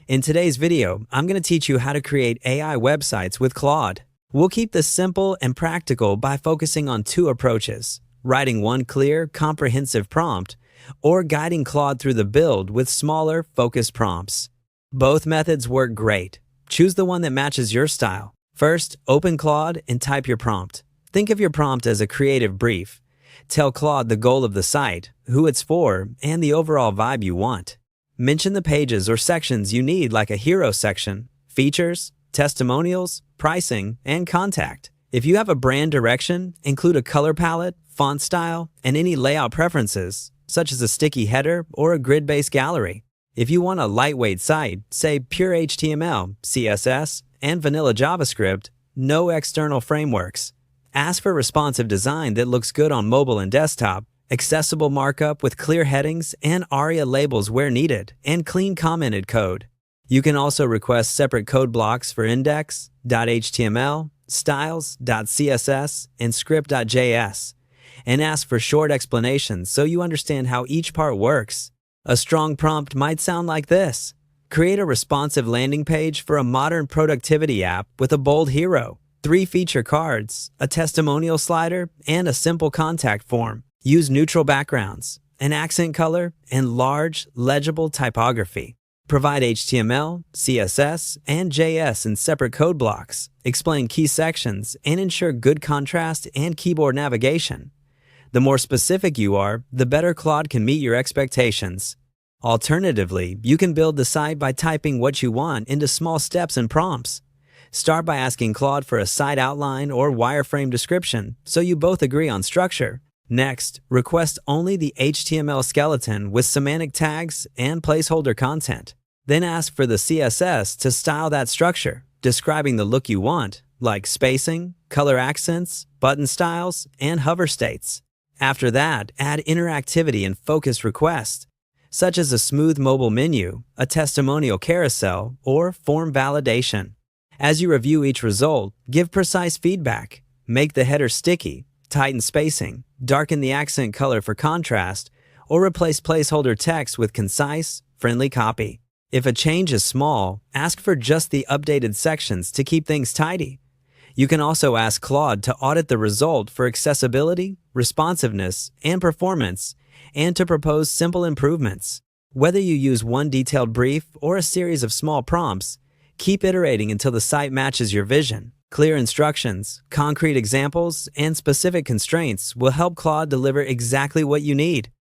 In today's video, I'm going to teach you how to create AI websites with Claude. We'll keep this simple and practical by focusing on two approaches: writing one clear, comprehensive prompt, or guiding Claude through the build with smaller, focused prompts. Both methods work great. Choose the one that matches your style. First, open Claude and type your prompt. Think of your prompt as a creative brief. Tell Claude the goal of the site, who it's for, and the overall vibe you want. Mention the pages or sections you need, like a hero section, features, testimonials, pricing, and contact. If you have a brand direction, include a color palette, font style, and any layout preferences, such as a sticky header or a grid-based gallery. If you want a lightweight site, say pure HTML, CSS, and vanilla JavaScript, no external frameworks. Ask for responsive design that looks good on mobile and desktop, accessible markup with clear headings and ARIA labels where needed, and clean commented code. You can also request separate code blocks for index, .html, styles, .css, and script.js, and ask for short explanations so you understand how each part works. A strong prompt might sound like this: create a responsive landing page for a modern productivity app with a bold hero, 3 feature cards, a testimonial slider, and a simple contact form. Use neutral backgrounds, an accent color, and large, legible typography. Provide HTML, CSS, and JS in separate code blocks. Explain key sections and ensure good contrast and keyboard navigation. The more specific you are, the better Claude can meet your expectations. Alternatively, you can build the site by typing what you want into small steps and prompts. Start by asking Claude for a site outline or wireframe description so you both agree on structure. Next, request only the HTML skeleton with semantic tags and placeholder content. Then ask for the CSS to style that structure, describing the look you want, like spacing, color accents, button styles, and hover states. After that, add interactivity and focused requests, such as a smooth mobile menu, a testimonial carousel, or form validation. As you review each result, give precise feedback. Make the header sticky, tighten spacing, darken the accent color for contrast, or replace placeholder text with concise, friendly copy. If a change is small, ask for just the updated sections to keep things tidy. You can also ask Claude to audit the result for accessibility, responsiveness, and performance, and to propose simple improvements. Whether you use one detailed brief or a series of small prompts, keep iterating until the site matches your vision. Clear instructions, concrete examples, and specific constraints will help Claude deliver exactly what you need.